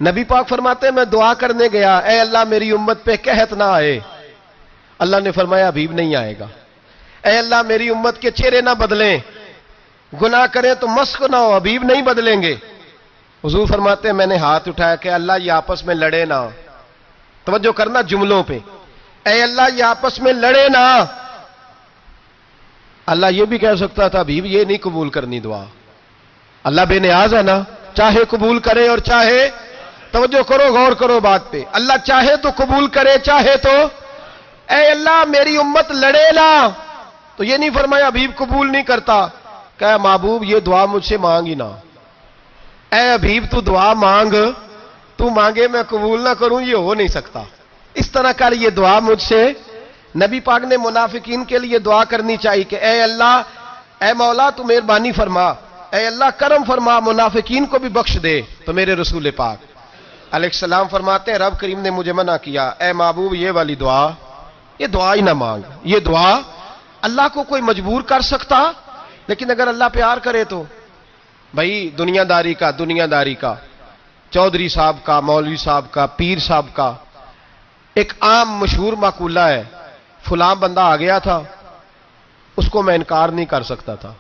نبی پاک فرماتے ہیں میں دعا کرنے گیا، اے اللہ میری امت پہ قحط نہ آئے، اللہ نے فرمایا حبیب نہیں آئے گا۔ اے اللہ میری امت کے چہرے نہ بدلیں، گناہ کریں تو مسخ نہ ہو، حبیب نہیں بدلیں گے۔ حضور فرماتے ہیں میں نے ہاتھ اٹھایا کہ اللہ یہ آپس میں لڑے نہ، توجہ کرنا جملوں پہ، اے اللہ یہ آپس میں لڑے نہ۔ اللہ یہ بھی کہہ سکتا تھا حبیب یہ نہیں قبول کرنی دعا، اللہ بے نیاز ہے نا، چاہے قبول کرے اور چاہے، توجہ کرو غور کرو بات پہ، اللہ چاہے تو قبول کرے چاہے تو، اے اللہ میری امت لڑے نا، تو یہ نہیں فرمایا حبیب قبول نہیں کرتا، کہ محبوب یہ دعا مجھ سے مانگی نہ، اے حبیب تو دعا مانگ، تو مانگے میں قبول نہ کروں، یہ ہو نہیں سکتا، اس طرح کر یہ دعا مجھ سے۔ نبی پاک نے منافقین کے لیے دعا کرنی چاہیے کہ اے اللہ، اے مولا تو مہربانی فرما، اے اللہ کرم فرما، منافقین کو بھی بخش دے۔ تو میرے رسول پاک علیہ السلام فرماتے ہیں رب کریم نے مجھے منع کیا، اے محبوب یہ والی دعا، یہ دعا ہی نہ مانگ، یہ دعا اللہ کو کوئی مجبور کر سکتا، لیکن اگر اللہ پیار کرے تو، بھائی دنیا داری کا چودھری صاحب کا، مولوی صاحب کا، پیر صاحب کا ایک عام مشہور مقولہ ہے، فلاں بندہ آ گیا تھا اس کو میں انکار نہیں کر سکتا تھا،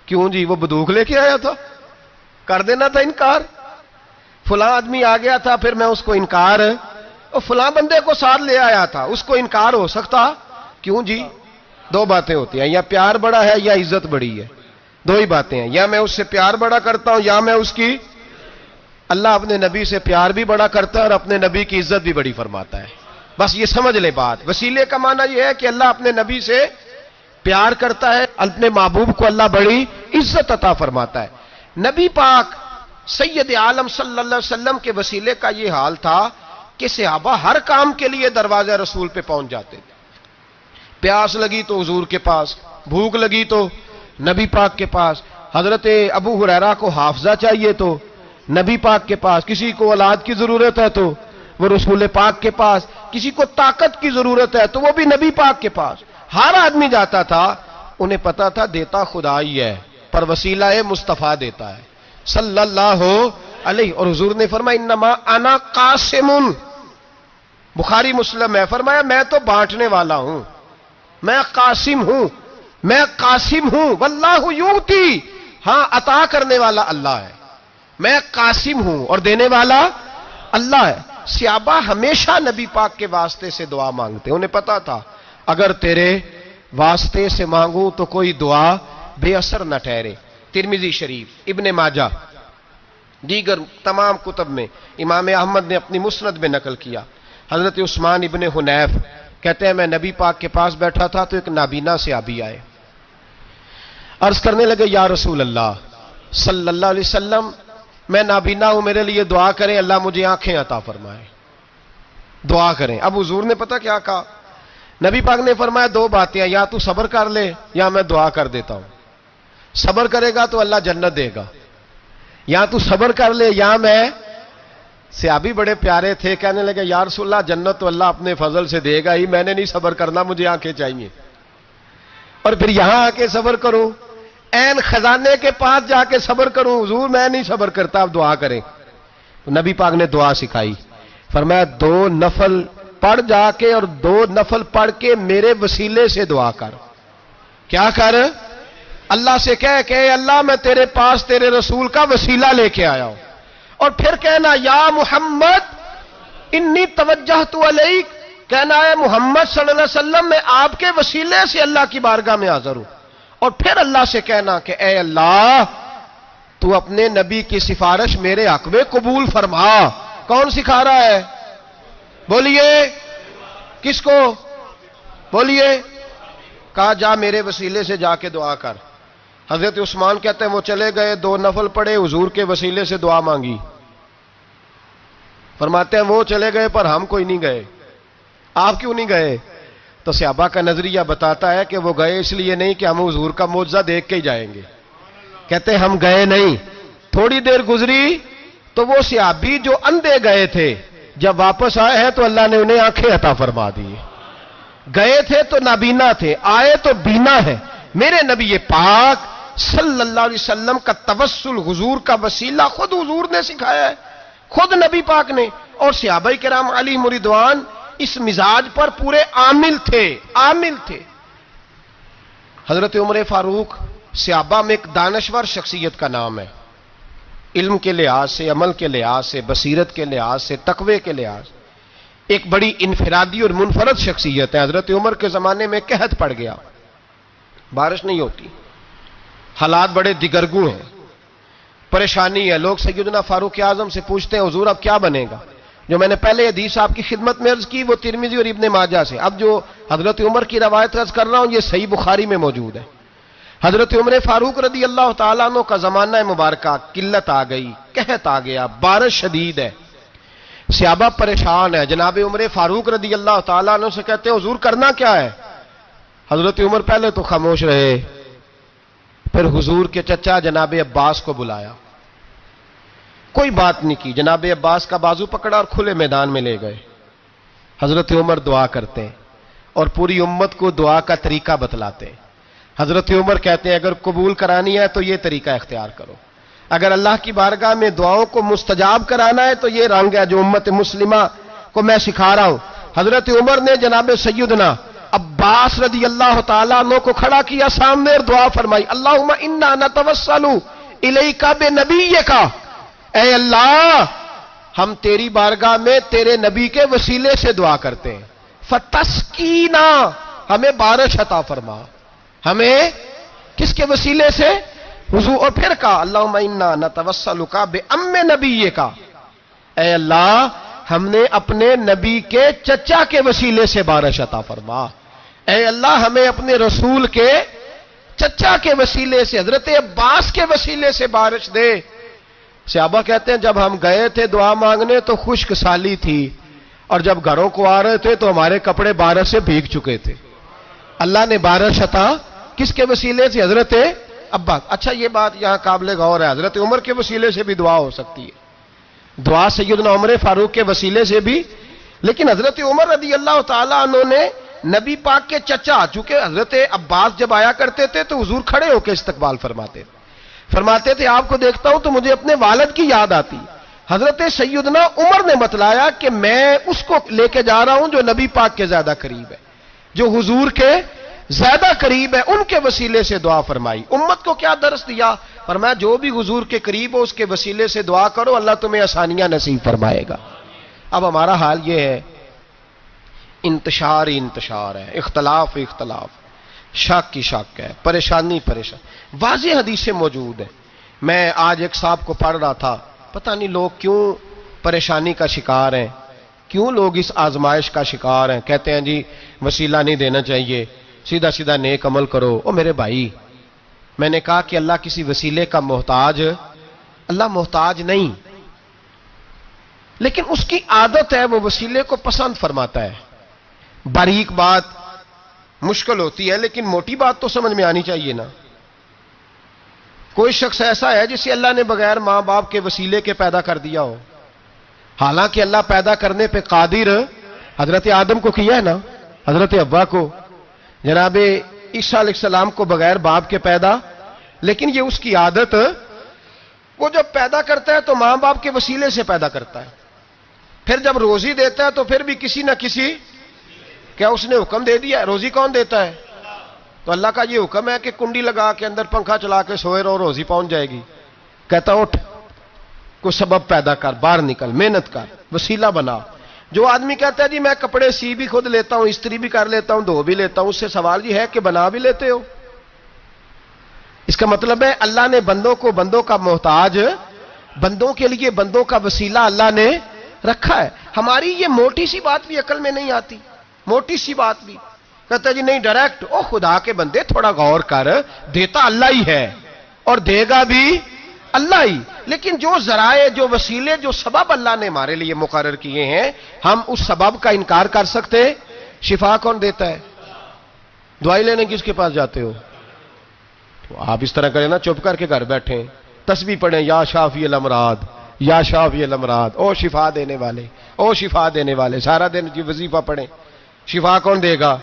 کیوں جی وہ بندوق لے کے آیا تھا، کر دینا تھا انکار، فلاں آدمی آ گیا تھا پھر میں اس کو انکار، اور فلاں بندے کو ساتھ لے آیا تھا اس کو انکار ہو سکتا، کیوں جی؟ دو باتیں ہوتی ہیں، یا پیار بڑا ہے یا عزت بڑی ہے، دو ہی باتیں ہیں، یا میں اس سے پیار بڑا کرتا ہوں یا میں اس کی، اللہ اپنے نبی سے پیار بھی بڑا کرتا ہے اور اپنے نبی کی عزت بھی بڑی فرماتا ہے، بس یہ سمجھ لے بات۔ وسیلے کا معنی یہ ہے کہ اللہ اپنے نبی سے پیار کرتا ہے، اپنے محبوب کو اللہ بڑی عزت عطا فرماتا ہے۔ نبی پاک سید عالم صلی اللہ علیہ وسلم کے وسیلے کا یہ حال تھا کہ صحابہ ہر کام کے لیے دروازہ رسول پہ پہنچ جاتے تھے، پیاس لگی تو حضور کے پاس، بھوک لگی تو نبی پاک کے پاس، حضرت ابو ہریرہ کو حافظہ چاہیے تو نبی پاک کے پاس، کسی کو اولاد کی ضرورت ہے تو وہ رسول پاک کے پاس، کسی کو طاقت کی ضرورت ہے تو وہ بھی نبی پاک کے پاس، ہر آدمی جاتا تھا، انہیں پتا تھا دیتا خدا ہی ہے پر وسیلہ مصطفیٰ دیتا ہے صلی اللہ علیہ، اور حضور نے فرمایا انما انا قاسم، بخاری مسلم ہے، فرمایا میں تو بانٹنے والا ہوں، میں قاسم ہوں، واللہ یؤتی، ہاں عطا کرنے والا اللہ ہے، میں قاسم ہوں اور دینے والا اللہ ہے۔ صحابہ ہمیشہ نبی پاک کے واسطے سے دعا مانگتے، انہیں پتا تھا اگر تیرے واسطے سے مانگوں تو کوئی دعا بے اثر نہ ٹھہرے۔ ترمذی شریف، ابن ماجہ، دیگر تمام کتب میں، امام احمد نے اپنی مسند میں نقل کیا، حضرت عثمان ابن حنیف کہتے ہیں میں نبی پاک کے پاس بیٹھا تھا تو ایک نابینا صحابی آئے، عرض کرنے لگے یا رسول اللہ صلی اللہ علیہ وسلم میں نابینا ہوں، میرے لیے دعا کریں اللہ مجھے آنکھیں عطا فرمائے، دعا کریں۔ اب حضور نے پتہ کیا کہا، نبی پاک نے فرمایا دو باتیں ہیں، یا تو صبر کر لے یا میں دعا کر دیتا ہوں، صبر کرے گا تو اللہ جنت دے گا، یا تو صبر کر لے یا میں، صحابی بڑے پیارے تھے، کہنے لگے یا رسول اللہ جنت تو اللہ اپنے فضل سے دے گا ہی، میں نے نہیں صبر کرنا، مجھے آنکھیں چاہیے، اور پھر یہاں آ کے صبر کروں، این خزانے کے پاس جا کے صبر کروں، حضور میں نہیں صبر کرتا، اب دعا کریں۔ تو نبی پاک نے دعا سکھائی، فرمایا دو نفل پڑھ جا کے اور دو نفل پڑھ کے میرے وسیلے سے دعا کر، کیا کر؟ اللہ سے کہہ کہ اللہ میں تیرے پاس تیرے رسول کا وسیلہ لے کے آیا ہوں، اور پھر کہنا یا محمد انی توجہت الیک، کہنا ہے محمد صلی اللہ علیہ وسلم میں آپ کے وسیلے سے اللہ کی بارگاہ میں حاضر ہوں، اور پھر اللہ سے کہنا کہ اے اللہ تو اپنے نبی کی سفارش میرے حق میں قبول فرما۔ کون سکھا رہا ہے؟ بولیے کس کو؟ بولیے، کہا جا میرے وسیلے سے جا کے دعا کر۔ حضرت عثمان کہتے ہیں وہ چلے گئے، دو نفل پڑھے، حضور کے وسیلے سے دعا مانگی، فرماتے ہیں وہ چلے گئے پر ہم کوئی نہیں گئے، آپ کیوں نہیں گئے؟ تو صحابہ کا نظریہ بتاتا ہے کہ وہ گئے اس لیے نہیں کہ ہم حضور کا معجزہ دیکھ کے ہی جائیں گے، کہتے ہیں ہم گئے نہیں، تھوڑی دیر گزری تو وہ صحابی جو اندھے گئے تھے جب واپس آئے ہیں تو اللہ نے انہیں آنکھیں عطا فرما دی، گئے تھے تو نابینا تھے، آئے تو بینا ہے۔ میرے نبی پاک صلی اللہ علیہ وسلم کا توسل، حضور کا وسیلہ خود حضور نے سکھایا ہے، خود نبی پاک نے اور صحابہ کرام علیہم رضوان اس مزاج پر پورے عامل تھے. حضرت عمر فاروق صحابہ میں ایک دانشور شخصیت کا نام ہے. علم کے لحاظ سے، عمل کے لحاظ سے، بصیرت کے لحاظ سے، تقوی کے لحاظ سے ایک بڑی انفرادی اور منفرد شخصیت ہے. حضرت عمر کے زمانے میں قحط پڑ گیا، بارش نہیں ہوتی، حالات بڑے دگرگوں ہیں، پریشانی ہے. لوگ سیدنا فاروق اعظم سے پوچھتے ہیں حضور اب کیا بنے گا؟ جو میں نے پہلے حدیث آپ کی خدمت میں عرض کی وہ ترمذی اور ابن ماجہ سے. اب جو حضرت عمر کی روایت عرض کر رہا ہوں یہ صحیح بخاری میں موجود ہے. حضرت عمر فاروق رضی اللہ تعالیٰ عنہ کا زمانہ مبارکہ، قلت آ گئی، قحط آ گیا، بارش شدید ہے، صحابہ پریشان ہے. جناب عمر فاروق رضی اللہ تعالیٰ عنہ سے کہتے ہیں حضور کرنا کیا ہے؟ حضرت عمر پہلے تو خاموش رہے، پھر حضور کے چچا جناب عباس کو بلایا، کوئی بات نہیں کی. جناب عباس کا بازو پکڑا اور کھلے میدان میں لے گئے. حضرت عمر دعا کرتے ہیں اور پوری امت کو دعا کا طریقہ بتلاتے ہیں. حضرت عمر کہتے ہیں اگر قبول کرانی ہے تو یہ طریقہ اختیار کرو، اگر اللہ کی بارگاہ میں دعاؤں کو مستجاب کرانا ہے تو یہ رنگ ہے جو امت مسلمہ کو میں سکھا رہا ہوں. حضرت عمر نے جناب سیدنا عباس رضی اللہ تعالیٰ عنہ کو کھڑا کیا سامنے اور دعا فرمائی، اللہم انا نتوسل الیک بنبیک، اے اللہ ہم تیری بارگاہ میں تیرے نبی کے وسیلے سے دعا کرتے ہیں، فتسقینا، ہمیں بارش عطا فرما. ہمیں کس کے وسیلے سے؟ حضور. اور پھر کہا اللہم انا نتوسلک بام نبیک، اے اللہ ہم نے اپنے نبی کے چچا کے وسیلے سے بارش عطا فرما. اے اللہ ہمیں اپنے رسول کے چچا کے وسیلے سے، حضرت عباس کے وسیلے سے بارش دے. صحابہ کہتے ہیں جب ہم گئے تھے دعا مانگنے تو خشک سالی تھی، اور جب گھروں کو آ رہے تھے تو ہمارے کپڑے بارش سے بھیگ چکے تھے. اللہ نے بارش عطا کس کے وسیلے سے؟ حضرت عباس. اچھا یہ بات یہاں قابل غور ہے، حضرت عمر کے وسیلے سے بھی دعا ہو سکتی ہے، دعا سیدنا عمر فاروق کے وسیلے سے بھی. لیکن حضرت عمر رضی اللہ تعالیٰ عنہ نے نبی پاک کے چچا، چونکہ حضرت عباس جب آیا کرتے تھے تو حضور کھڑے ہو کے استقبال فرماتے تھے آپ کو دیکھتا ہوں تو مجھے اپنے والد کی یاد آتی. حضرت سیدنا عمر نے بتلایا کہ میں اس کو لے کے جا رہا ہوں جو نبی پاک کے زیادہ قریب ہے، جو حضور کے زیادہ قریب ہے، ان کے وسیلے سے دعا فرمائی. امت کو کیا درس دیا؟ فرمایا جو بھی حضور کے قریب ہو اس کے وسیلے سے دعا کرو، اللہ تمہیں آسانیاں نصیب فرمائے گا. اب ہمارا حال یہ ہے، انتشار ہی انتشار ہے، اختلاف شک کی شک ہے، پریشانی. واضح حدیثیں موجود ہیں. میں آج ایک صاحب کو پڑھ رہا تھا، پتہ نہیں لوگ کیوں پریشانی کا شکار ہیں، کیوں لوگ اس آزمائش کا شکار ہیں. کہتے ہیں جی وسیلہ نہیں دینا چاہیے، سیدھا سیدھا نیک عمل کرو. او میرے بھائی، میں نے کہا کہ اللہ کسی وسیلے کا محتاج، اللہ محتاج نہیں، لیکن اس کی عادت ہے وہ وسیلے کو پسند فرماتا ہے. باریک بات مشکل ہوتی ہے لیکن موٹی بات تو سمجھ میں آنی چاہیے نا. کوئی شخص ایسا ہے جسے اللہ نے بغیر ماں باپ کے وسیلے کے پیدا کر دیا ہو، حالانکہ اللہ پیدا کرنے پہ قادر. حضرت آدم کو کیا ہے نا، حضرت حوا کو، جناب عیسیٰ علیہ السلام کو بغیر باپ کے پیدا. لیکن یہ اس کی عادت، وہ جب پیدا کرتا ہے تو ماں باپ کے وسیلے سے پیدا کرتا ہے، پھر جب روزی دیتا ہے تو پھر بھی کسی نہ کسی، کیا اس نے حکم دے دیا ہے؟ روزی کون دیتا ہے؟ تو اللہ کا یہ حکم ہے کہ کنڈی لگا کے اندر پنکھا چلا کے سوئے رہو، روزی پہنچ جائے گی. کہتا اٹھ، کوئی سبب پیدا کر، باہر نکل، محنت کر، وسیلہ بنا. جو آدمی کہتا ہے جی میں کپڑے سی بھی خود لیتا ہوں، استری بھی کر لیتا ہوں، دھو بھی لیتا ہوں، اس سے سوال یہ ہے کہ بنا بھی لیتے ہو؟ اس کا مطلب ہے اللہ نے بندوں کو بندوں کا محتاج، بندوں کے لیے بندوں کا وسیلہ اللہ نے رکھا ہے. ہماری یہ موٹی سی بات بھی عقل میں نہیں آتی، موٹی سی بات بھی. کہتا ہے جی نہیں ڈائریکٹ، او خدا کے بندے تھوڑا غور کر، دیتا اللہ ہی ہے اور دے گا بھی اللہ ہی. لیکن جو ذرائع، جو وسیلے، جو سبب اللہ نے ہمارے لیے مقرر کیے ہیں، ہم اس سبب کا انکار کر سکتے؟ شفا کون دیتا ہے؟ دوائی لینے کس کے پاس جاتے ہو؟ تو آپ اس طرح کریں نا، چپ کر کے گھر بیٹھیں، تسبیح پڑھیں، یا شافی الامراض، یا شافی الامراض، او شفا دینے والے، او شفا دینے والے. سارا دن جی وظیفہ پڑھیں، شفا کون دے گا؟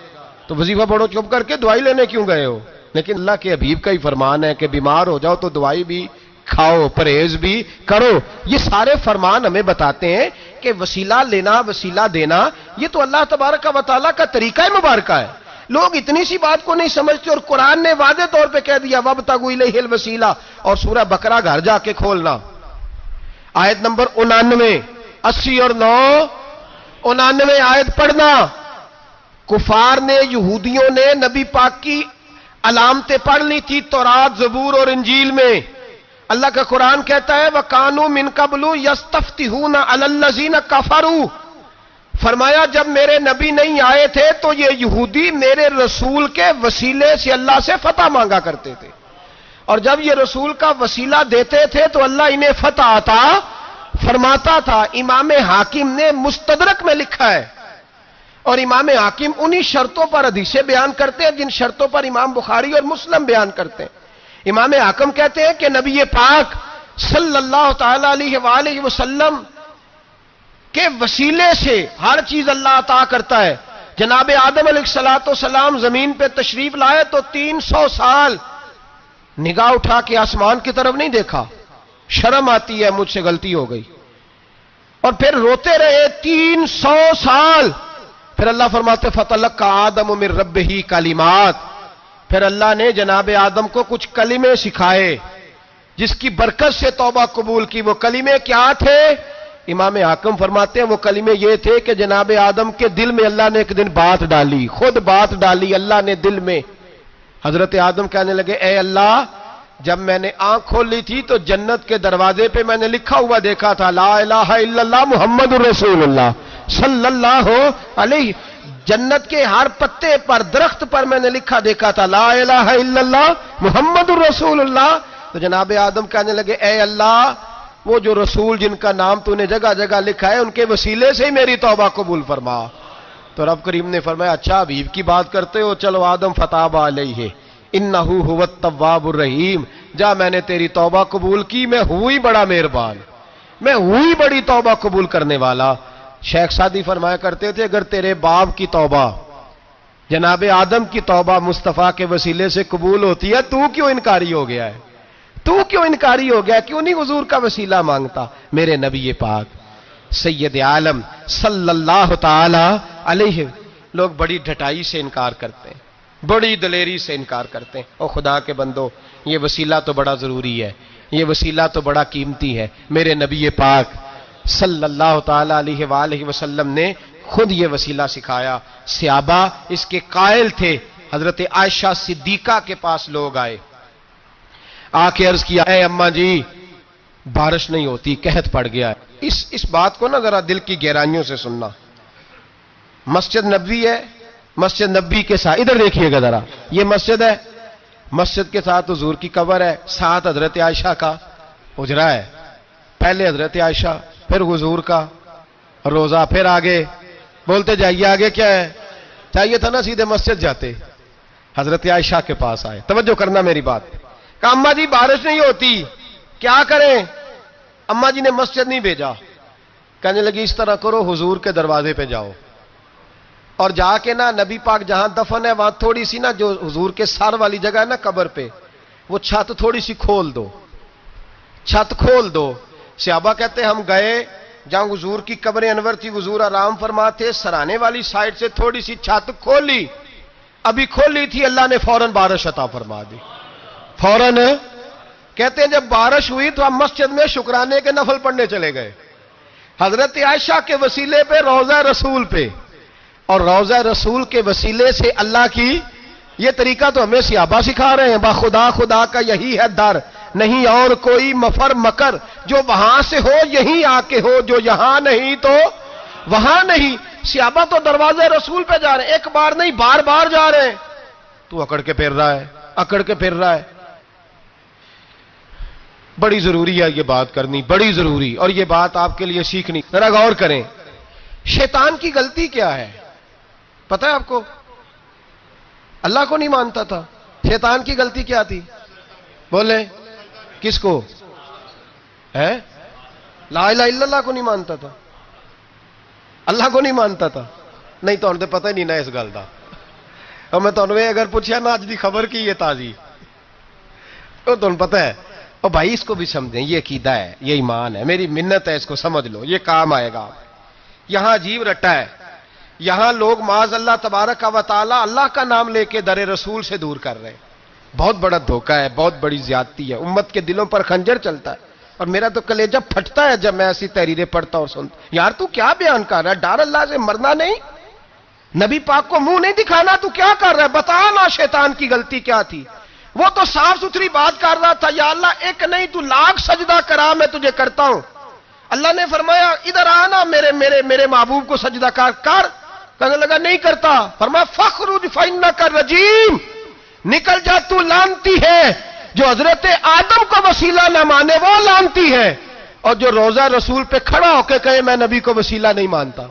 تو وظیفہ پڑھو چپ کر کے، دوائی لینے کیوں گئے ہو؟ لیکن اللہ کے حبیب کا ہی فرمان ہے کہ بیمار ہو جاؤ تو دوائی بھی کھاؤ، پرہیز بھی کرو. یہ سارے فرمان ہمیں بتاتے ہیں کہ وسیلہ لینا، وسیلہ دینا، یہ تو اللہ تبارک و تعالیٰ کا طریقہ مبارکہ ہے. لوگ اتنی سی بات کو نہیں سمجھتے اور قرآن نے واضح طور پہ کہہ دیا وَابْتَغُوا إِلَيْهِ الْوَسِيلَةَ. اور سورہ بقرہ گھر جا کے کھولنا، آیت نمبر 99، 80 اور 9، 99 آیت پڑھنا. کفار نے، یہودیوں نے نبی پاک کی علامتیں پڑھ لی تھی تورات، زبور اور انجیل میں. اللہ کا قرآن کہتا ہے وَكَانُوا مِن قَبْلُ يَسْتَفْتِحُونَ عَلَى الَّذِينَ كَفَرُوا. فرمایا جب میرے نبی نہیں آئے تھے تو یہ یہودی میرے رسول کے وسیلے سے اللہ سے فتح مانگا کرتے تھے، اور جب یہ رسول کا وسیلہ دیتے تھے تو اللہ انہیں فتح عطا فرماتا تھا. امام حاکم نے مستدرک میں لکھا ہے، اور امام حاکم انہی شرطوں پر حدیثیں بیان کرتے ہیں جن شرطوں پر امام بخاری اور مسلم بیان کرتے ہیں. امام حاکم کہتے ہیں کہ نبی پاک صلی اللہ تعالی علیہ وآلہ وسلم کے وسیلے سے ہر چیز اللہ عطا کرتا ہے. جناب آدم علیہ السلام زمین پہ تشریف لائے تو 300 سال نگاہ اٹھا کے آسمان کی طرف نہیں دیکھا، شرم آتی ہے مجھ سے غلطی ہو گئی، اور پھر روتے رہے 300 سال. پھر اللہ فرماتے فَتَلَقَّى آدَمُ مِن رَبِّهِ کلمات. پھر اللہ نے جناب آدم کو کچھ کلمے سکھائے جس کی برکت سے توبہ قبول کی. وہ کلمے کیا تھے؟ امام حاکم فرماتے ہیں وہ کلمے یہ تھے کہ جناب آدم کے دل میں اللہ نے ایک دن بات ڈالی، خود بات ڈالی اللہ نے دل میں. حضرت آدم کہنے لگے اے اللہ، جب میں نے آنکھ کھولی تھی تو جنت کے دروازے پہ میں نے لکھا ہوا دیکھا تھا لا الہ الا اللہ محمد الرسول اللہ صلی اللہ علیہ. جنت کے ہر پتے پر، درخت پر میں نے لکھا دیکھا تھا لا الہ الا اللہ محمد الرسول اللہ. تو جناب آدم کہنے لگے اے اللہ، وہ جو رسول جن کا نام تو نے جگہ جگہ لکھا ہے ان کے وسیلے سے ہی میری توبہ قبول فرما. تو رب کریم نے فرمایا اچھا حبیب کی بات کرتے ہو، چلو آدم فتاب علیہ انہ هو التواب الرحیم. جا میں نے تیری توبہ قبول کی، میں ہوئی بڑا مہربان، میں ہوئی بڑی توبہ قبول کرنے والا. شیخ سعدی فرمایا کرتے تھے اگر تیرے باپ کی توبہ، جناب آدم کی توبہ مصطفیٰ کے وسیلے سے قبول ہوتی ہے، تو کیوں انکاری ہو گیا ہے؟ تو کیوں انکاری ہو گیا؟ کیوں نہیں حضور کا وسیلہ مانگتا؟ میرے نبی پاک سید عالم صلی اللہ تعالی علیہ. لوگ بڑی ڈھٹائی سے انکار کرتے ہیں، بڑی دلیری سے انکار کرتے ہیں. او خدا کے بندو، یہ وسیلہ تو بڑا ضروری ہے، یہ وسیلہ تو بڑا قیمتی ہے. میرے نبی پاک صلی اللہ تعالی علیہ وآلہ وسلم نے خود یہ وسیلہ سکھایا. صحابہ اس کے قائل تھے. حضرت عائشہ صدیقہ کے پاس لوگ آئے، آ کے عرض کیا اے اماں جی بارش نہیں ہوتی، قحط پڑ گیا ہے. اس بات کو نا ذرا دل کی گہرائیوں سے سننا. مسجد نبوی ہے، مسجد نبی کے ساتھ ادھر دیکھیے گا ذرا، یہ مسجد ہے، مسجد کے ساتھ حضور کی قبر ہے، ساتھ حضرت عائشہ کا حجرہ ہے. پہلے حضرت عائشہ، پھر حضور کا روزہ، پھر آگے بولتے جائیے آگے کیا ہے. چاہیے تھا نا سیدھے مسجد جاتے. حضرت عائشہ کے پاس آئے، توجہ کرنا میری بات. کہا اماں جی بارش نہیں ہوتی، کیا کریں؟ اماں جی نے مسجد نہیں بھیجا، کہنے لگی اس طرح کرو حضور کے دروازے پہ جاؤ اور جا کے نا نبی پاک جہاں دفن ہے وہاں تھوڑی سی نا جو حضور کے سر والی جگہ ہے نا قبر پہ، وہ چھت تھوڑی سی کھول دو، چھت کھول دو. صحابہ کہتے ہیں ہم گئے جہاں حضور کی قبر انور تھی، حضور آرام فرماتے، سرانے والی سائڈ سے تھوڑی سی چھت کھولی، ابھی کھولی تھی اللہ نے فوراً بارش عطا فرما دی. فوراً کہتے ہیں جب بارش ہوئی تو ہم مسجد میں شکرانے کے نفل پڑھنے چلے گئے حضرت عائشہ کے وسیلے پہ، روضہ رسول پہ. اور روضہ رسول کے وسیلے سے اللہ کی یہ طریقہ تو ہمیں صحابہ سکھا رہے ہیں. با خدا خدا کا یہی ہے در، نہیں اور کوئی مفر مکر، جو وہاں سے ہو یہیں آ کے ہو، جو یہاں نہیں تو وہاں نہیں. صحابہ تو دروازے رسول پہ جا رہے ہیں، ایک بار نہیں بار بار جا رہے ہیں. تو اکڑ کے پھر رہا ہے، اکڑ کے پھر رہا ہے. بڑی ضروری ہے یہ بات کرنی، بڑی ضروری، اور یہ بات آپ کے لیے سیکھنی. ذرا غور کریں، شیطان کی غلطی کیا ہے پتہ ہے آپ کو؟ اللہ کو نہیں مانتا تھا. شیطان کی غلطی کیا تھی؟ بولے کس کو ہے؟ لا الہ الا اللہ کو نہیں مانتا تھا، اللہ کو نہیں مانتا تھا. نہیں تو پتہ ہی نہیں نا اس گل کا. اور میں تمہیں اگر پوچھا نا اج دی خبر کی یہ تازی، تو تمہیں پتہ ہے اور بھائی اس کو بھی سمجھیں، یہ عقیدہ ہے، یہ ایمان ہے، میری منت ہے، اس کو سمجھ لو، یہ کام آئے گا۔ یہاں عجیب رٹا ہے، یہاں لوگ معاذ اللہ تبارک و تعالی اللہ کا نام لے کے در رسول سے دور کر رہے ہیں۔ بہت بڑا دھوکہ ہے، بہت بڑی زیادتی ہے، امت کے دلوں پر خنجر چلتا ہے، اور میرا تو کلیجہ پھٹتا ہے جب میں ایسی تحریریں پڑھتا اور سنتا۔ یار تو کیا بیان کر رہا ہے؟ ڈر اللہ سے مرنا نہیں، نبی پاک کو منہ نہیں دکھانا، تو کیا کر رہا ہے؟ بتا نا شیطان کی غلطی کیا تھی؟ وہ تو صاف ستھری بات کر رہا تھا، یا اللہ ایک نہیں تو لاکھ سجدہ کرا میں تجھے کرتا ہوں۔ اللہ نے فرمایا ادھر آنا، میرے محبوب کو سجدہ کر۔ کہنے لگا نہیں کرتا، فرمایا فخرج فإنک رجیم، نکل جا تو لعنتی ہے۔ جو حضرت آدم کو وسیلہ نہ مانے وہ لعنتی ہے، اور جو روضہ رسول پہ کھڑا ہو کے کہے میں نبی کو وسیلہ نہیں مانتا،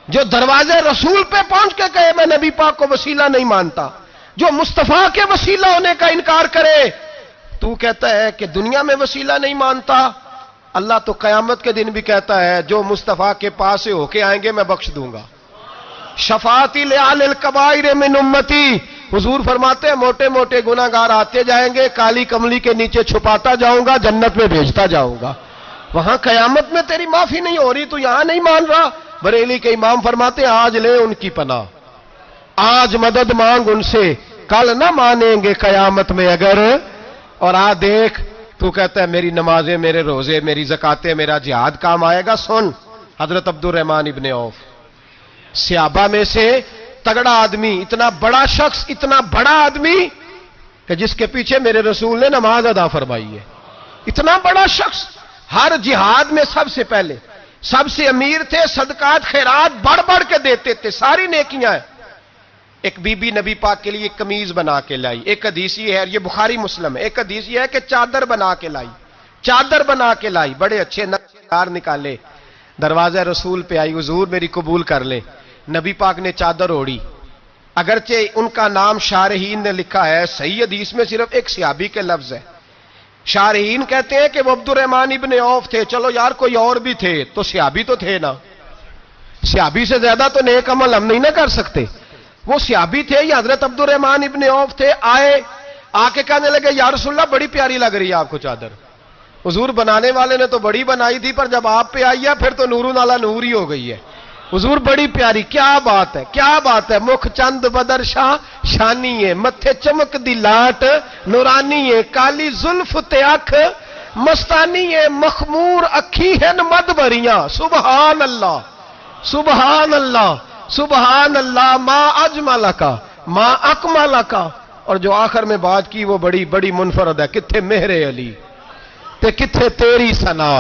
جو دروازے رسول پہ پہنچ کے کہے میں نبی پاک کو وسیلہ نہیں مانتا، جو مصطفیٰ کے وسیلہ ہونے کا انکار کرے، تو کہتا ہے کہ دنیا میں وسیلہ نہیں مانتا۔ اللہ تو قیامت کے دن بھی کہتا ہے جو مصطفیٰ کے پاس سے ہو کے آئیں گے میں بخش دوں گا۔ شفاعتی لأہل الکبائر من امتی، حضور فرماتے ہیں موٹے موٹے گناہگار آتے جائیں گے، کالی کملی کے نیچے چھپاتا جاؤں گا، جنت میں بھیجتا جاؤں گا۔ وہاں قیامت میں تیری معافی نہیں ہو رہی، تو یہاں نہیں مان رہا۔ بریلی کے امام فرماتے ہیں آج لے ان کی پناہ، آج مدد مانگ ان سے، کل نہ مانیں گے قیامت میں اگر۔ اور دیکھ تو کہتا ہے میری نمازیں، میرے روزے، میری زکاتیں، میرا جہاد کام آئے گا۔ سن، حضرت عبد الرحمن ابن عوف صحابہ میں سے تگڑا آدمی، اتنا بڑا شخص، اتنا بڑا آدمی کہ جس کے پیچھے میرے رسول نے نماز ادا فرمائی ہے، اتنا بڑا شخص، ہر جہاد میں سب سے پہلے، سب سے امیر تھے، صدقات خیرات بڑھ بڑھ کے دیتے تھے، ساری نیکیاں ہیں۔ ایک بی بی نبی پاک کے لیے قمیض بنا کے لائی، ایک حدیث یہ ہے، یہ بخاری مسلم ہے، ایک حدیث یہ ہے کہ چادر بنا کے لائی، چادر بنا کے لائی، بڑے اچھے نقشدار نکالے، دروازہ رسول پہ آئی، حضور میری قبول کر لے۔ نبی پاک نے چادر اوڑی، اگرچہ ان کا نام شارحین نے لکھا ہے، صحیح حدیث میں صرف ایک صحابی کے لفظ ہے۔ شارحین کہتے ہیں کہ وہ عبد الرحمن ابن عوف تھے، چلو یار کوئی اور بھی تھے تو صحابی تو تھے نا، صحابی سے زیادہ تو نیک عمل ہم نہیں نہ کر سکتے، وہ صحابی تھے، یا حضرت عبد الرحمن ابن عوف تھے۔ آئے، آ کے کہنے لگے یا رسول اللہ بڑی پیاری لگ رہی ہے آپ کو چادر۔ حضور بنانے والے نے تو بڑی بنائی تھی، پر جب آپ پہ آئی ہے پھر تو نورون علی نور ہی ہو گئی ہے۔ حضور بڑی پیاری، کیا بات ہے، کیا بات ہے، مکھ چند بدر شاہ شانی ہے، متھے چمک دی لاٹ نورانی ہے، کالی زلف تے اکھ مستانی ہے، مخمور اکھی ہیں مد بھریاں۔ سبحان اللہ، سبحان اللہ، سبحان اللہ، ما اجمل کا ما اکمل کا۔ اور جو آخر میں بات کی وہ بڑی بڑی منفرد ہے، کتھے مہر علی تے کتھے تیری ثنا،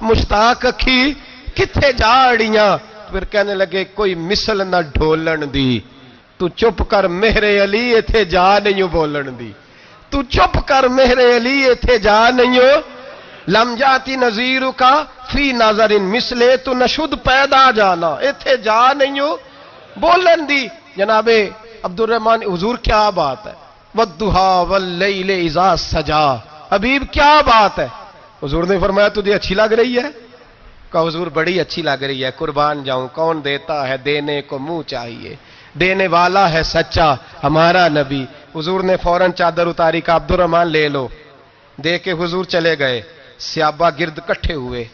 مشتاق اکھی کتھے جاڑیاں۔ پھر کہنے لگے کوئی مثل نہ ڈھولن دی، تو چپ کر مہر علی ایتھے جا نہیں بولن دی، تو چپ کر مہر علی ایتھے جا نہیں، لم جاتی نظیر کا فی نظر مثلے، تو نشد پیدا جانا ایتھے جا نہیں بولن دی۔ جناب عبد الرحمن، حضور کیا بات ہے، والضحیٰ واللیل اذا سجا، حبیب کیا بات ہے۔ حضور نے فرمایا تجھے اچھی لگ رہی ہے؟ کہا حضور بڑی اچھی لگ رہی ہے، قربان جاؤں، کون دیتا ہے دینے کو منہ چاہیے، دینے والا ہے سچا ہمارا نبی۔ حضور نے فوراً چادر اتاری، کہا عبد الرحمن لے لو، دے کے حضور چلے گئے۔ صحابہ گرد کٹھے ہوئے،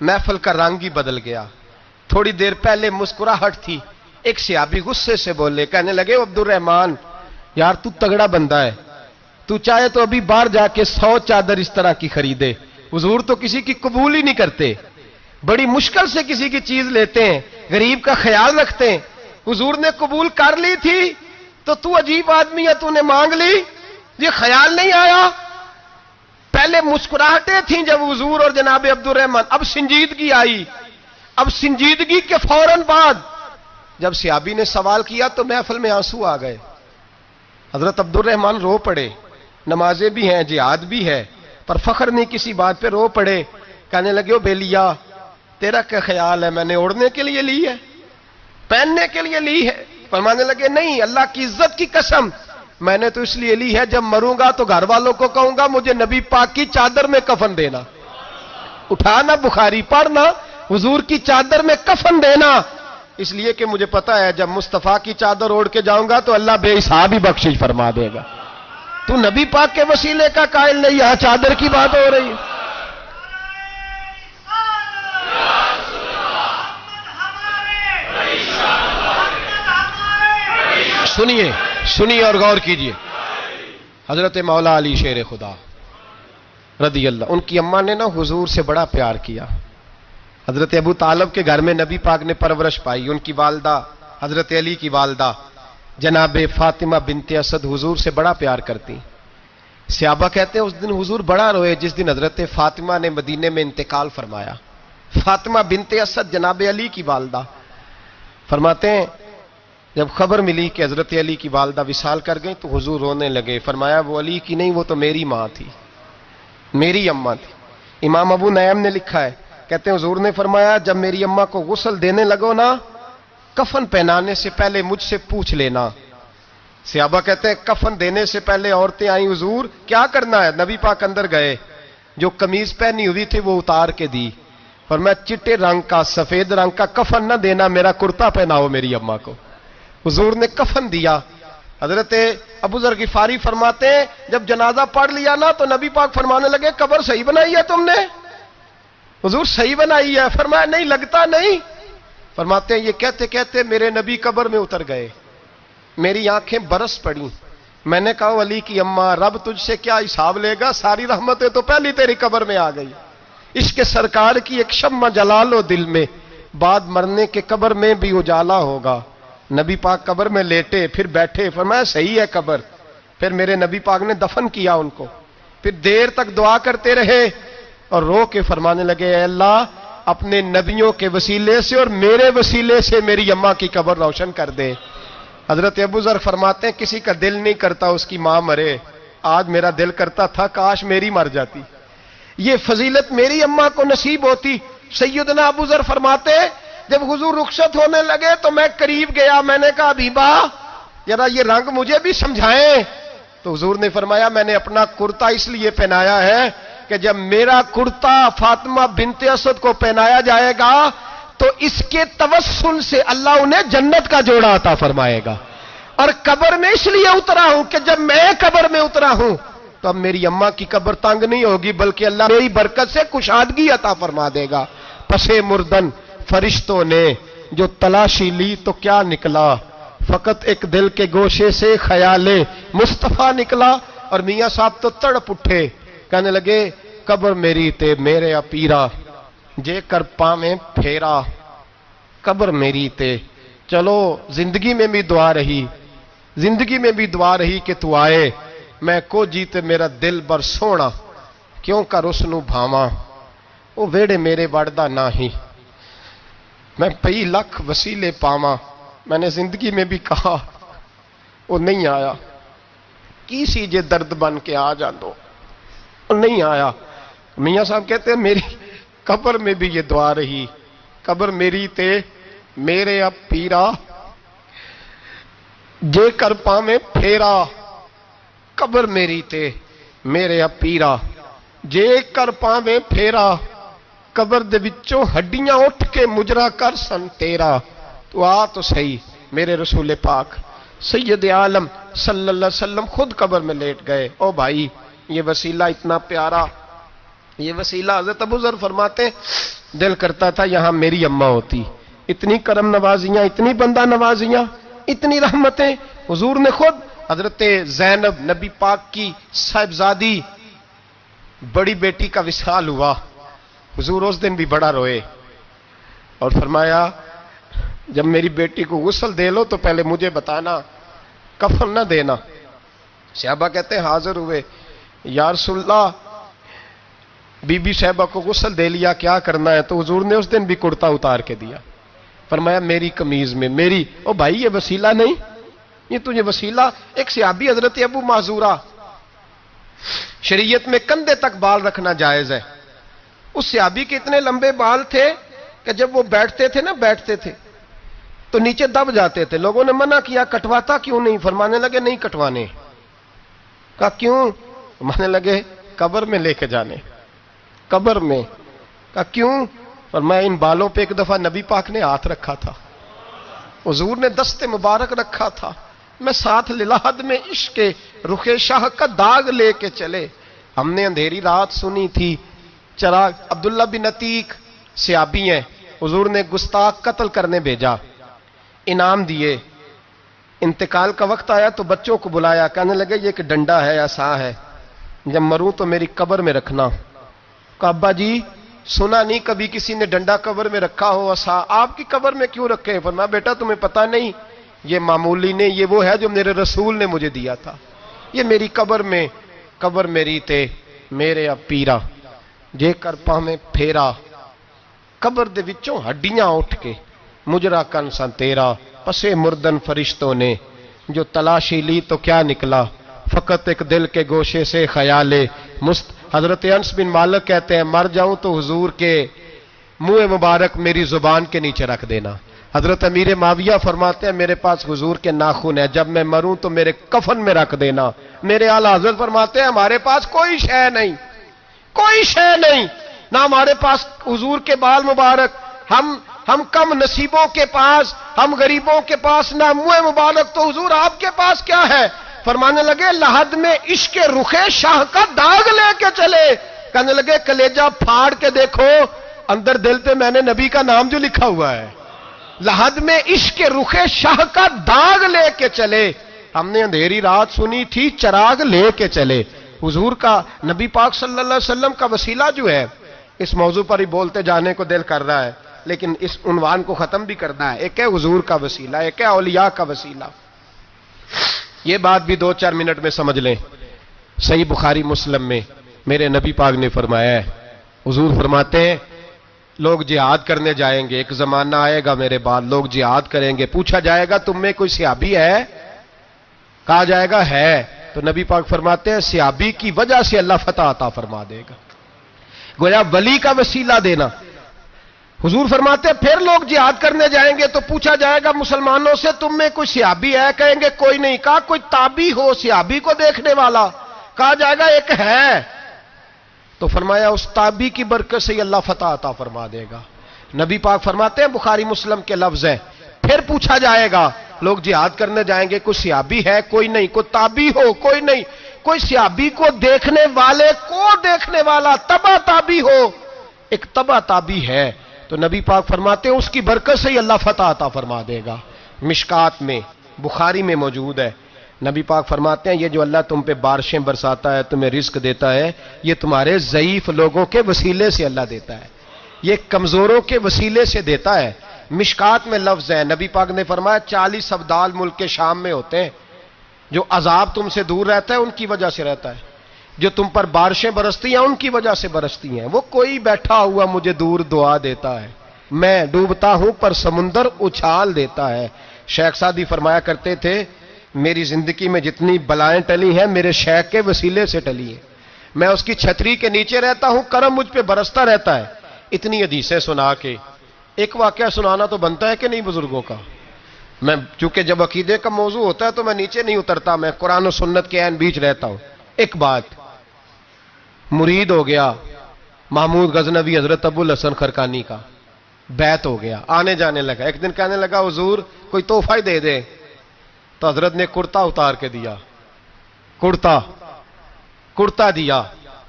محفل کا رنگ ہی بدل گیا۔ تھوڑی دیر پہلے مسکراہٹ تھی، ایک صحابی غصے سے بولے، کہنے لگے عبد الرحمن یار تو تگڑا بندہ ہے، تو چاہے تو ابھی باہر جا کے 100 چادر اس طرح کی خریدے، حضور تو کسی کی قبول ہی نہیں کرتے، بڑی مشکل سے کسی کی چیز لیتے ہیں، غریب کا خیال رکھتے ہیں، حضور نے قبول کر لی تھی تو عجیب آدمی ہے، تو نے مانگ لی، یہ خیال نہیں آیا۔ پہلے مسکراہٹیں تھیں جب حضور اور جناب عبد الرحمن، اب سنجیدگی آئی۔ اب سنجیدگی کے فوراً بعد جب صحابی نے سوال کیا تو محفل میں آنسو آ گئے، حضرت عبد الرحمن رو پڑے، نمازیں بھی ہیں، جہاد بھی ہے، پر فخر نہیں کسی بات پہ، رو پڑے، کہنے لگے او بیلیا تیرا کیا خیال ہے، میں نے اوڑھنے کے لیے لی ہے، پہننے کے لیے لی ہے؟ فرمانے لگے نہیں، اللہ کی عزت کی قسم، میں نے تو اس لیے لی ہے جب مروں گا تو گھر والوں کو کہوں گا مجھے نبی پاک کی چادر میں کفن دینا، اٹھانا بخاری پڑھنا، حضور کی چادر میں کفن دینا، اس لیے کہ مجھے پتا ہے جب مصطفیٰ کی چادر اوڑھ کے جاؤں گا تو اللہ بے حساب ہی بخشش فرما دے گا۔ تو نبی پاک کے وسیلے کا قائل نہیں، یہاں چادر کی بات ہو رہی ہے۔ سنیے سنیے اور غور کیجئے، حضرت مولا علی شیر خدا رضی اللہ، ان کی اماں نے نا حضور سے بڑا پیار کیا۔ حضرت ابو طالب کے گھر میں نبی پاک نے پرورش پائی۔ ان کی والدہ حضرت علی کی والدہ جناب فاطمہ بنت اسد حضور سے بڑا پیار کرتی۔ صحابہ کہتے ہیں اس دن حضور بڑا روئے جس دن حضرت فاطمہ نے مدینے میں انتقال فرمایا۔ فاطمہ بنت اسد جناب علی کی والدہ فرماتے ہیں جب خبر ملی کہ حضرت علی کی والدہ وصال کر گئی تو حضور رونے لگے۔ فرمایا وہ علی کی نہیں، وہ تو میری ماں تھی، میری اماں تھی۔ امام ابو نعیم نے لکھا ہے، کہتے ہیں حضور نے فرمایا جب میری اماں کو غسل دینے لگو نا، کفن پہنانے سے پہلے مجھ سے پوچھ لینا۔ صحابہ کہتے ہیں کفن دینے سے پہلے عورتیں آئیں، حضور کیا کرنا ہے؟ نبی پاک اندر گئے، جو قمیض پہنی ہوئی تھی وہ اتار کے دی، فرمایا چٹے رنگ کا سفید رنگ کا کفن نہ دینا، میرا کرتا پہناؤ میری اماں کو۔ حضور نے کفن دیا۔ حضرت ابو ذر غفاری فرماتے ہیں جب جنازہ پڑھ لیا نا تو نبی پاک فرمانے لگے قبر صحیح بنائی ہے تم نے؟ حضور صحیح بنائی ہے؟ فرمایا نہیں، لگتا نہیں۔ فرماتے ہیں یہ کہتے کہتے میرے نبی قبر میں اتر گئے، میری آنکھیں برس پڑیں۔ میں نے کہا علی کی اماں رب تجھ سے کیا حساب لے گا، ساری رحمتیں تو پہلی تیری قبر میں آ گئی۔ عشق سرکار کی ایک شمع جلا لو دل میں، بعد مرنے کے قبر میں بھی اجالا ہوگا۔ نبی پاک قبر میں لیٹے پھر بیٹھے، فرمایا صحیح ہے قبر۔ پھر میرے نبی پاک نے دفن کیا ان کو، پھر دیر تک دعا کرتے رہے اور رو کے فرمانے لگے اے اللہ اپنے نبیوں کے وسیلے سے اور میرے وسیلے سے میری اماں کی قبر روشن کر دے۔ حضرت ابو ذر فرماتے ہیں کسی کا دل نہیں کرتا اس کی ماں مرے، آج میرا دل کرتا تھا کاش میری مر جاتی، یہ فضیلت میری اماں کو نصیب ہوتی۔ سیدنا ابو ذر فرماتے جب حضور رخصت ہونے لگے تو میں قریب گیا، میں نے کہا حبیبہ ذرا یہ رنگ مجھے بھی سمجھائیں۔ تو حضور نے فرمایا میں نے اپنا کرتا اس لیے پہنایا ہے کہ جب میرا کرتا فاطمہ بنت اسد کو پہنایا جائے گا تو اس کے توسل سے اللہ انہیں جنت کا جوڑا عطا فرمائے گا۔ اور قبر میں اس لیے اترا ہوں کہ جب میں قبر میں اترا ہوں تو اب میری اماں کی قبر تنگ نہیں ہوگی بلکہ اللہ میری برکت سے کشادگی عطا فرما دے گا۔ پسے مردن فرشتوں نے جو تلاشی لی تو کیا نکلا، فقط ایک دل کے گوشے سے خیال مصطفیٰ نکلا۔ اور میاں صاحب تو تڑپ اٹھے، کہنے لگے قبر میری تے میرے اپیرا جے کر پاویں پھیرا، قبر میری تے۔ چلو زندگی میں بھی دعا رہی، زندگی میں بھی دعا رہی کہ تو آئے، میں کو جیتے میرا دل بر سونا کیوں کر اس نو بھاواں، وہ ویڑے میرے وڑدا نہ ہی میں پئی لکھ وسیلے پاواں۔ میں نے زندگی میں بھی کہا وہ نہیں آیا، کی سی جے درد بن کے آ جاندو، وہ نہیں آیا۔ میاں صاحب کہتے ہیں میری قبر میں بھی یہ دعا رہی، قبر میری تے میرے اب پیرا جے کر پاویں پھیرا، قبر میری تے میرے اب پیرا جے کر پاویں پھیرا، قبر دے وچوں ہڈیاں اٹھ کے مجرا کر سن تیرا۔ تو آ تو صحیح، میرے رسول پاک سید عالم صلی اللہ علیہ وسلم خود قبر میں لیٹ گئے۔ او بھائی یہ وسیلہ اتنا پیارا، یہ وسیلہ حضرت ابو ذر فرماتے دل کرتا تھا یہاں میری اماں ہوتی، اتنی کرم نوازیاں، اتنی بندہ نوازیاں، اتنی رحمتیں۔ حضور نے خود حضرت زینب نبی پاک کی صاحبزادی بڑی بیٹی کا وصال ہوا، حضور اس دن بھی بڑا روئے اور فرمایا جب میری بیٹی کو غسل دے لو تو پہلے مجھے بتانا، کفن نہ دینا۔ صحابہ کہتے ہیں حاضر ہوئے، یا رسول اللہ بی بی صاحبہ کو غسل دے لیا کیا کرنا ہے؟ تو حضور نے اس دن بھی کرتا اتار کے دیا، فرمایا میری قمیض میں میری۔ او بھائی یہ وسیلہ نہیں، یہ تجھے وسیلہ۔ ایک صحابی حضرت ابو معذورہ، شریعت میں کندھے تک بال رکھنا جائز ہے، اس صحابی کے اتنے لمبے بال تھے کہ جب وہ بیٹھتے تھے نا بیٹھتے تھے تو نیچے دب جاتے تھے۔ لوگوں نے منع کیا کٹواتا کیوں نہیں؟ فرمانے لگے نہیں کٹوانے۔ کہا کیوں؟ فرمانے لگے قبر میں لے کے جانے، قبر میں۔ کہا کیوں؟ فرمایا ان بالوں پہ ایک دفعہ نبی پاک نے ہاتھ رکھا تھا، حضور نے دست مبارک رکھا تھا، میں ساتھ للحد میں عشق کے رخ شاہ کا داغ لے کے چلے. ہم نے اندھیری رات سنی تھی چراغ. عبداللہ بن عتیق صحابی ہیں, حضور نے گستاخ قتل کرنے بھیجا, انعام دیے. انتقال کا وقت آیا تو بچوں کو بلایا, کہنے لگے یہ ایک ڈنڈا ہے, عصا ہے, جب مروں تو میری قبر میں رکھنا. کہا ابا جی سنا نہیں کبھی کسی نے ڈنڈا قبر میں رکھا ہو, عصا آپ کی قبر میں کیوں رکھے؟ فرمایا بیٹا تمہیں پتہ نہیں, یہ معمولی نہیں, یہ وہ ہے جو میرے رسول نے مجھے دیا تھا. یہ میری قبر میں, قبر میری تے میرے اب پیرا جے کر پاویں پھیرا, قبر دے وچوں ہڈیاں اٹھ کے مجرا کن سن تیرا. پسے مردن فرشتوں نے جو تلاشی لی تو کیا نکلا, فقط ایک دل کے گوشے سے خیال حضرت انس بن مالک کہتے ہیں مر جاؤں تو حضور کے منہ مبارک میری زبان کے نیچے رکھ دینا. حضرت امیر معاویہ فرماتے ہیں میرے پاس حضور کے ناخن ہے, جب میں مروں تو میرے کفن میں رکھ دینا. میرے اعلیٰ حضرت فرماتے ہیں ہمارے پاس کوئی شے نہیں, کوئی شے نہیں, نہ ہمارے پاس حضور کے بال مبارک, ہم کم نصیبوں کے پاس, ہم غریبوں کے پاس نہ منہ مبارک, تو حضور آپ کے پاس کیا ہے؟ فرمانے لگے لحد میں عشق رخ شاہ کا داغ لے کے چلے. کہنے لگے کلیجہ پھاڑ کے دیکھو اندر دل پہ میں نے نبی کا نام جو لکھا ہوا ہے. لحد میں عشق رخ شاہ کا داغ لے کے چلے. ہم نے اندھیری رات سنی تھی چراغ لے کے چلے. حضور کا, نبی پاک صلی اللہ علیہ وسلم کا وسیلہ جو ہے, اس موضوع پر ہی بولتے جانے کو دل کر رہا ہے, لیکن اس عنوان کو ختم بھی کرنا ہے. ایک ہے حضور کا وسیلہ, ایک ہے اولیاء کا وسیلہ. یہ بات بھی 2-4 منٹ میں سمجھ لیں. صحیح بخاری مسلم میں میرے نبی پاک نے فرمایا ہے, حضور فرماتے ہیں لوگ جہاد کرنے جائیں گے, ایک زمانہ آئے گا میرے بعد لوگ جہاد کریں گے, پوچھا جائے گا تم میں کوئی صحابی ہے؟ کہا جائے گا ہے, تو نبی پاک فرماتے ہیں صحابی کی وجہ سے اللہ فتح عطا فرما دے گا. گویا ولی کا وسیلہ دینا. حضور فرماتے ہیں پھر لوگ جہاد کرنے جائیں گے تو پوچھا جائے گا مسلمانوں سے تم میں کوئی صحابی ہے؟ کہیں گے کوئی نہیں. کہا کوئی تابعی ہو صحابی کو دیکھنے والا؟ کہا جائے گا ایک ہے. تو فرمایا اس تابعی کی برکت سے اللہ فتح عطا فرما دے گا. نبی پاک فرماتے ہیں بخاری مسلم کے لفظ ہیں, پھر پوچھا جائے گا لوگ جہاد کرنے جائیں گے, کوئی صحابی ہے؟ کوئی نہیں. کوئی تابعی ہو؟ کوئی نہیں. کوئی صحابی کو دیکھنے والے کو دیکھنے والا تبع تابعی ہو؟ ایک تبع تابعی ہے. تو نبی پاک فرماتے ہیں اس کی برکت سے ہی اللہ فتح عطا فرما دے گا. مشکات میں بخاری میں موجود ہے. نبی پاک فرماتے ہیں یہ جو اللہ تم پہ بارشیں برساتا ہے, تمہیں رزق دیتا ہے, یہ تمہارے ضعیف لوگوں کے وسیلے سے اللہ دیتا ہے, یہ کمزوروں کے وسیلے سے دیتا ہے. مشکات میں لفظ ہے, نبی پاک نے فرمایا 40 ابدال ملک کے شام میں ہوتے ہیں, جو عذاب تم سے دور رہتا ہے ان کی وجہ سے رہتا ہے, جو تم پر بارشیں برستی ہیں ان کی وجہ سے برستی ہیں. وہ کوئی بیٹھا ہوا مجھے دور دعا دیتا ہے, میں ڈوبتا ہوں پر سمندر اچھال دیتا ہے. شیخ سعدی فرمایا کرتے تھے میری زندگی میں جتنی بلائیں ٹلی ہیں میرے شیخ کے وسیلے سے ٹلی ہیں, میں اس کی چھتری کے نیچے رہتا ہوں, کرم مجھ پہ برستا رہتا ہے. اتنی حدیثیں سنا کے ایک واقعہ سنانا تو بنتا ہے کہ نہیں بزرگوں کا. میں چونکہ جب عقیدے کا موضوع ہوتا ہے تو میں نیچے نہیں اترتا, میں قرآن و سنت کے عین بیچ رہتا ہوں. ایک بات, مرید ہو گیا محمود غزنوی حضرت ابو الحسن خرقانی کا, بیعت ہو گیا, آنے جانے لگا. ایک دن کہنے لگا حضور کوئی تحفہ ہی دے دے, تو حضرت نے کرتا اتار کے دیا, کرتا دیا.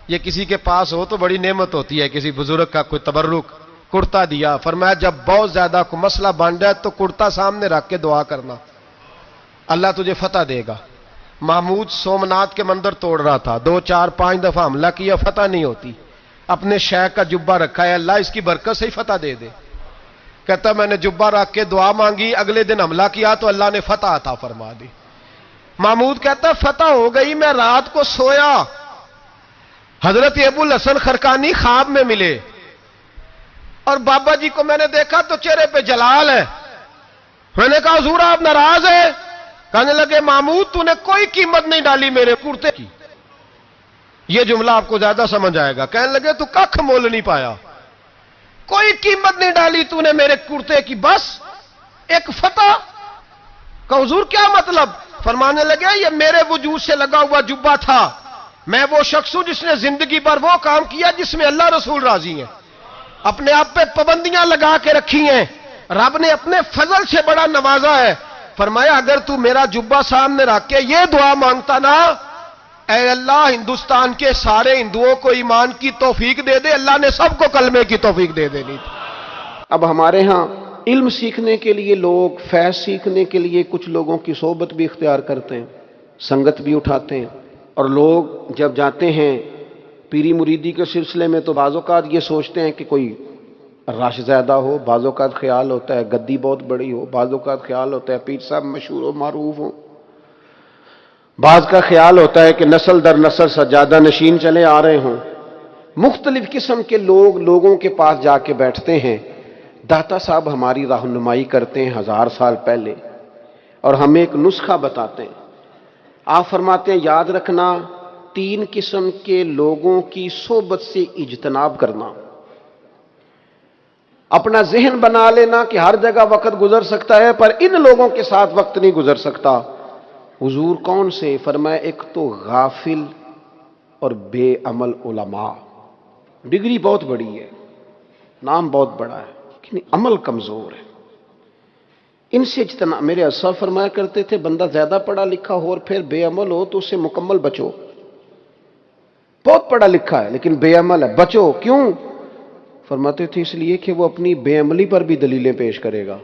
یہ کسی کے پاس ہو تو بڑی نعمت ہوتی ہے, کسی بزرگ کا کوئی تبرک, کرتا دیا. فرمایا جب بہت زیادہ کوئی مسئلہ بن جائے تو کرتا سامنے رکھ کے دعا کرنا, اللہ تجھے فتح دے گا. محمود سومناتھ کے مندر توڑ رہا تھا, 2 4 5 دفعہ حملہ کیا, فتح نہیں ہوتی. اپنے شیخ کا جبہ رکھا ہے, اللہ اس کی برکت سے ہی فتح دے دے. کہتا میں نے جبہ رکھ کے دعا مانگی, اگلے دن حملہ کیا تو اللہ نے فتح عطا فرما دی. محمود کہتا فتح ہو گئی, میں رات کو سویا, حضرت ابو الحسن خرقانی خواب میں ملے, اور بابا جی کو میں نے دیکھا تو چہرے پہ جلال ہے. میں نے کہا حضور آپ ناراض ہیں؟ کہنے لگے محمود تو نے کوئی قیمت نہیں ڈالی میرے کرتے کی. یہ جملہ آپ کو زیادہ سمجھ آئے گا. کہنے لگے تو ککھ مول نہیں پایا, کوئی قیمت نہیں ڈالی تو نے میرے کرتے کی, بس ایک فتح. کہ حضور کیا مطلب؟ فرمانے لگے یہ میرے وجود سے لگا ہوا جبہ تھا, میں وہ شخص ہوں جس نے زندگی پر وہ کام کیا جس میں اللہ رسول راضی ہیں, اپنے آپ پہ پابندیاں لگا کے رکھی ہیں, رب نے اپنے فضل سے بڑا نوازا ہے. فرمایا اگر تو میرا جبہ سامنے رکھ کے یہ دعا مانگتا نا، اے اللہ ہندوستان کے سارے ہندوؤں کو ایمان کی توفیق دے دے، اللہ نے سب کو کلمے کی توفیق دے دینی تھی۔ اب ہمارے ہاں علم سیکھنے کے لیے لوگ، فیض سیکھنے کے لیے کچھ لوگوں کی صحبت بھی اختیار کرتے ہیں، سنگت بھی اٹھاتے ہیں، اور لوگ جب جاتے ہیں پیری مریدی کے سلسلے میں تو بعض اوقات یہ سوچتے ہیں کہ کوئی رش زیادہ ہو، بعض اوقات خیال ہوتا ہے گدی بہت بڑی ہو، بعض اوقات خیال ہوتا ہے پیر صاحب مشہور و معروف ہو، بعض کا خیال ہوتا ہے کہ نسل در نسل سجادہ نشین چلے آ رہے ہوں۔ مختلف قسم کے لوگ لوگوں کے پاس جا کے بیٹھتے ہیں۔ داتا صاحب ہماری رہنمائی کرتے ہیں 1000 سال پہلے، اور ہمیں ایک نسخہ بتاتے ہیں۔ آپ فرماتے ہیں یاد رکھنا 3 قسم کے لوگوں کی صحبت سے اجتناب کرنا۔ اپنا ذہن بنا لینا کہ ہر جگہ وقت گزر سکتا ہے پر ان لوگوں کے ساتھ وقت نہیں گزر سکتا۔ حضور کون سے؟ فرمایا ایک تو غافل اور بے عمل علماء، ڈگری بہت بڑی ہے، نام بہت بڑا ہے لیکن عمل کمزور ہے، ان سے اجتناب۔ میرے اسلاف فرمایا کرتے تھے بندہ زیادہ پڑھا لکھا ہو اور پھر بے عمل ہو تو اس سے مکمل بچو۔ بہت پڑھا لکھا ہے لیکن بے عمل ہے، بچو۔ کیوں؟ فرماتے تھے اس لیے کہ وہ اپنی بے عملی پر بھی دلیلیں پیش کرے گا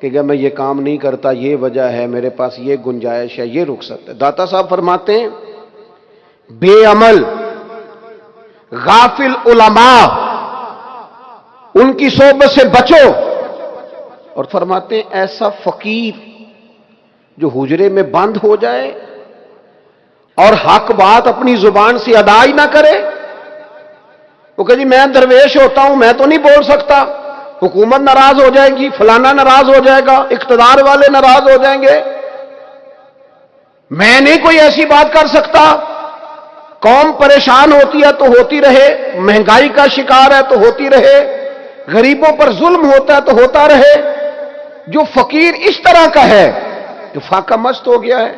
کہ اگر میں یہ کام نہیں کرتا یہ وجہ ہے، میرے پاس یہ گنجائش ہے، یہ رخصت ہے۔ داتا صاحب فرماتے ہیں بے عمل غافل علماء ان کی صحبت سے بچو، اور فرماتے ہیں ایسا فقیر جو حجرے میں بند ہو جائے اور حق بات اپنی زبان سے ادا ہی نہ کرے، وہ کہ جی میں درویش ہوتا ہوں میں تو نہیں بول سکتا، حکومت ناراض ہو جائے گی، فلانا ناراض ہو جائے گا، اقتدار والے ناراض ہو جائیں گے، میں نہیں کوئی ایسی بات کر سکتا، قوم پریشان ہوتی ہے تو ہوتی رہے، مہنگائی کا شکار ہے تو ہوتی رہے، غریبوں پر ظلم ہوتا ہے تو ہوتا رہے۔ جو فقیر اس طرح کا ہے کہ فاقہ مست ہو گیا ہے،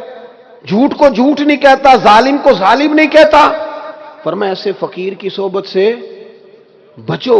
جھوٹ کو جھوٹ نہیں کہتا، ظالم کو ظالم نہیں کہتا، فرمایا ایسے فقیر کی صحبت سے بچو۔